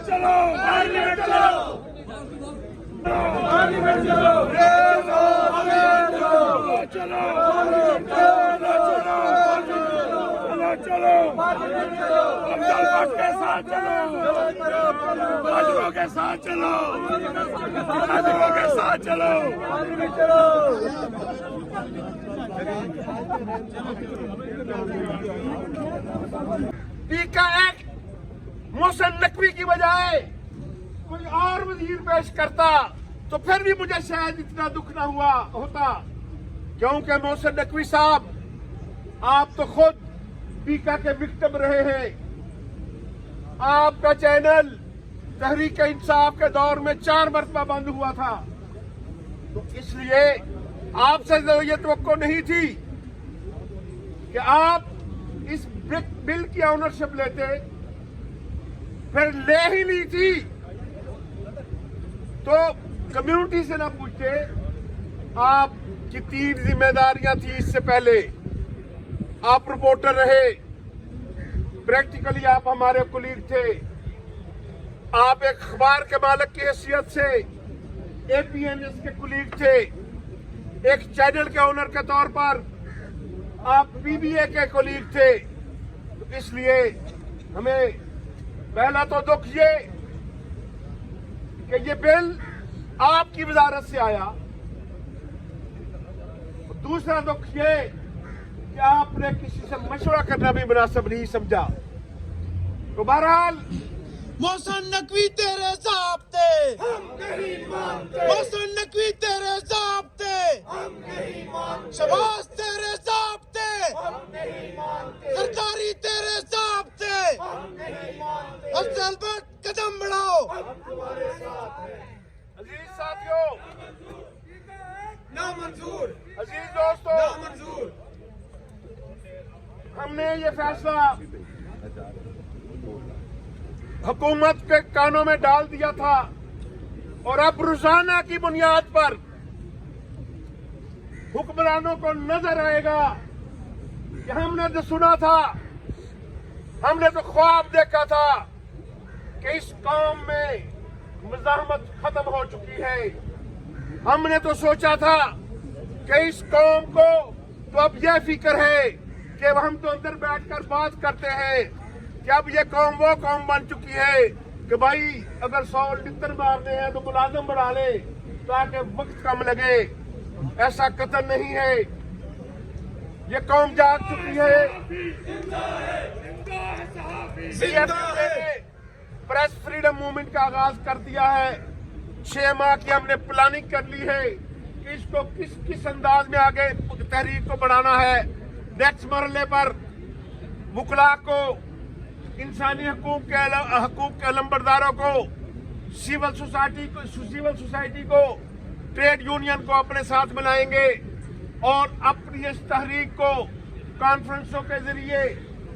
चलो पार्लियामेंट चलो पार्लियामेंट चलो चलो चलो अफजल भट्ट के साथ चलो हाजिरों के साथ चलो हाजिरों के साथ चलो पीका एक्ट मोहसिन नकवी की बजाय कोई और वजीर पेश करता तो फिर भी मुझे शायद इतना दुख ना हुआ होता, क्योंकि मोहसिन नकवी साहब आप तो खुद पीका के विक्टिम रहे हैं। आपका चैनल तहरीक इंसाफ के दौर में 4 मरतबा बंद हुआ था, तो इसलिए आपसे ये तवक्को नहीं थी कि आप इस बिल की ऑनरशिप लेते, फिर ले ही ली थी तो कम्युनिटी से ना पूछते। आपकी 3 जिम्मेदारियां थी इससे पहले। आप रिपोर्टर रहे, प्रैक्टिकली आप हमारे कुलीग थे। आप एक अखबार के मालिक की हैसियत से APNS के कुलीग थे। एक चैनल के ओनर के तौर पर आप PBA के कुलीग थे। तो इसलिए हमें पहला तो दुख ये कि ये बिल आपकी वजारत से आया, दूसरा दुख ये कि आपने किसी से मशवरा करना भी मुनासिब नहीं समझा। तो बहरहाल मोहसिन नकवी तेरे ज़ाब्ते हम नहीं मानते, मोहसिन नकवी तेरे ज़ाब्ते हम नहीं मानते, शबाज तेरे ज़ाब्ते हम नहीं मानते, सरदारी तेरे ज़ाब्ते हम नहीं मानते, अफजल भट्ट कदम बढ़ाओ। हम तुम्हारे साथ हैं। अजीज साथियों, ना मंजूर, अजीज दोस्तों, ना मंजूर। हमने ये फैसला हुकूमत के कानों में डाल दिया था और अब रोजाना की बुनियाद पर हुक्मरानों को नजर आएगा कि हमने तो सुना था, हमने तो ख्वाब देखा था कि इस कौम में मुज़ाहमत खत्म हो चुकी है। हमने तो सोचा था कि इस कौम को तो अब यह फिक्र है कि हम तो अंदर बैठकर बात करते हैं कि अब ये कौम वो कौम बन चुकी है कि भाई अगर 100 लित्र मारने हैं तो मुलाजम बढ़ा ले ताकि वक्त कम लगे। ऐसा कतई नहीं है, ये कौम जाग चुकी है। प्रेस फ्रीडम मूवमेंट का आगाज कर दिया है। 6 माह की हमने प्लानिंग कर ली है कि इसको किस अंदाज में आगे तहरीक को बढ़ाना है। नेक्स्ट मरहले पर वकला को, इंसानी हकूक के अलंबरदारों को, सिविल सोसाइटी को, ट्रेड यूनियन को अपने साथ मिलाएंगे और अपनी इस तहरीक को कॉन्फ्रेंसों के जरिए,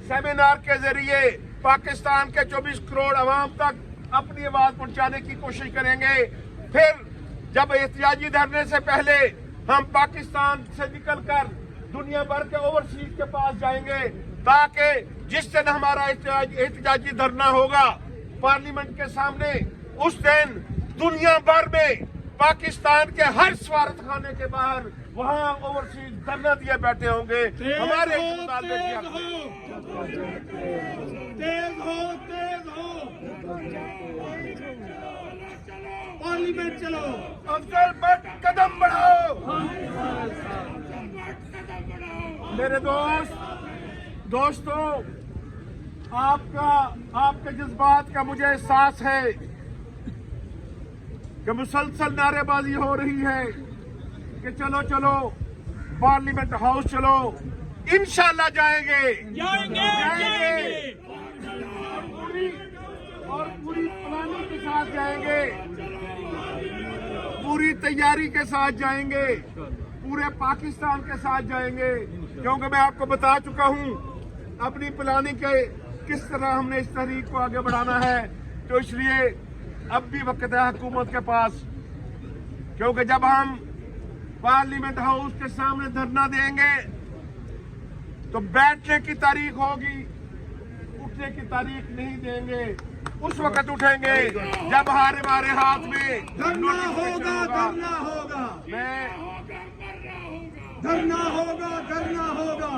सेमिनार के जरिए पाकिस्तान के 24 करोड़ अवाम तक अपनी आवाज पहुंचाने की कोशिश करेंगे। फिर जब एहतिजाजी धरने से पहले हम पाकिस्तान से निकलकर दुनिया भर के ओवरसीज के पास जाएंगे ताकि जिस दिन हमारा एहतिजाजी धरना होगा पार्लियामेंट के सामने, उस दिन दुनिया भर में पाकिस्तान के हर सफारत खाने के बाहर वहाँ ओवरसीज धरना दिए बैठे होंगे। हमारे पार्लियामेंट चलो, अफजल भट्ट कदम बढ़ाओ। मेरे दोस्तों, आपके जज्बात का मुझे एहसास है कि मुसलसल नारेबाजी हो रही है कि चलो चलो पार्लियामेंट हाउस चलो। इंशाल्लाह जाएंगे। और पूरी प्लानिंग के साथ जाएंगे, पूरी तैयारी के साथ जाएंगे, पूरे पाकिस्तान के साथ जाएंगे, क्योंकि मैं आपको बता चुका हूं अपनी प्लानिंग के किस तरह हमने इस तहरीक को आगे बढ़ाना है। तो इसलिए अब भी वक्त है हुकूमत के पास, क्योंकि जब हम पार्लियामेंट हाउस के सामने धरना देंगे तो बैठने की तारीख होगी, उठने की तारीख नहीं देंगे। उस वक्त उठेंगे जब हमारे हाथ में धरना होगा, धरना होगा, मैं धरना होगा, धरना होगा,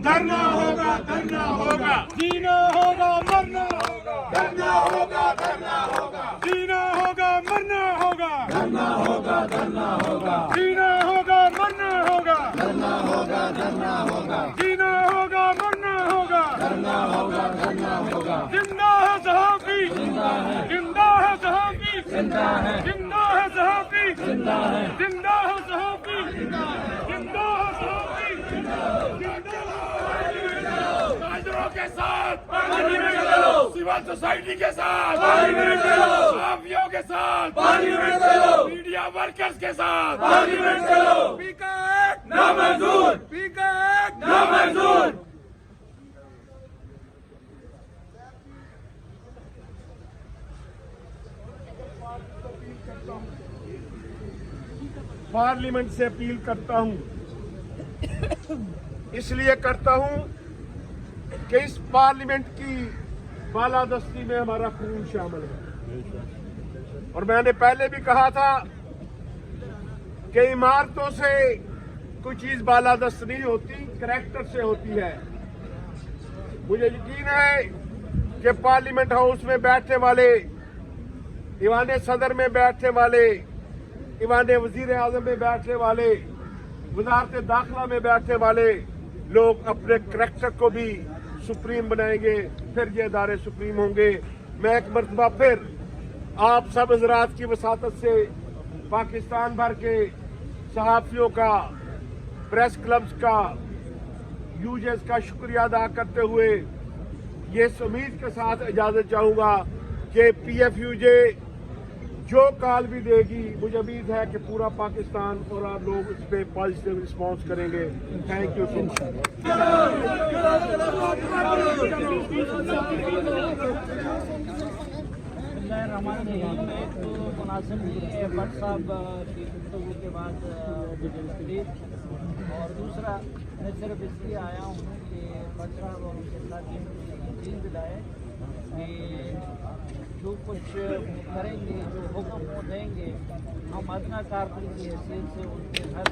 धरना होगा, धरना होगा, जीना होगा, मरना होगा, धरना होगा, धरना होगा, जीना होगा, मरना होगा, धरना होगा, धरना होगा, जीना होगा, मरना होगा, धरना होगा, धरना होगा, जीना होगा, मरना होगा, धरना होगा, धरना होगा, जिंदा है सहाफी, जिंदा है, जिंदा है सहाफी, जिंदा है, जिंदा है सहाफी, जिंदा है, जिंदा है सहाफी, जिंदा है सहाफी, काजरों के साथ पार्लियामेंट चलो, सिविल सोसाइटी के साथ पार्लियामेंट चलो, माफियों के साथ पार्लियामेंट चलो, मीडिया वर्कर्स के साथ पार्लियामेंट चलो, स्पीकर एक्ट नामंजूर, स्पीकर एक्ट नामंजूर। पार्लियामेंट से अपील करता हूं, इसलिए करता हूं कि इस पार्लियामेंट की बालादस्ती में हमारा खून शामिल है। और मैंने पहले भी कहा था कि इमारतों से कोई चीज बालादस्त नहीं होती, करैक्टर से होती है। मुझे यकीन है कि पार्लियामेंट हाउस में बैठने वाले, ईवान सदर में बैठने वाले, ईवान वजीर आजम में बैठने वाले, वजारत दाखिला में बैठने वाले लोग अपने करैक्टर को भी सुप्रीम बनाएंगे, फिर ये अदारे सुप्रीम होंगे। मैं एक मरतबा फिर आप सब हजरात की वसातत से पाकिस्तान भर के सहाफियों का, प्रेस क्लब्स का, यूजर्स का शुक्रिया अदा करते हुए ये उम्मीद के साथ इजाजत चाहूंगा कि PFUJ जो कॉल भी देगी, मुझे उम्मीद है कि पूरा पाकिस्तान और आप लोग इस पे पॉजिटिव रिस्पांस करेंगे। Thank you so much. तो मुनासिब नहीं है भट्ट साहब की गुफ्तगू के बाद और दूसरा मैं सिर्फ इसलिए आया हूँ कि भट्ट साहब और उनके साथ यकीन दिलाए कि जो कुछ करेंगे, जो हुक्म वो देंगे, हम अदना कारकुन की हैसियत से उनके हर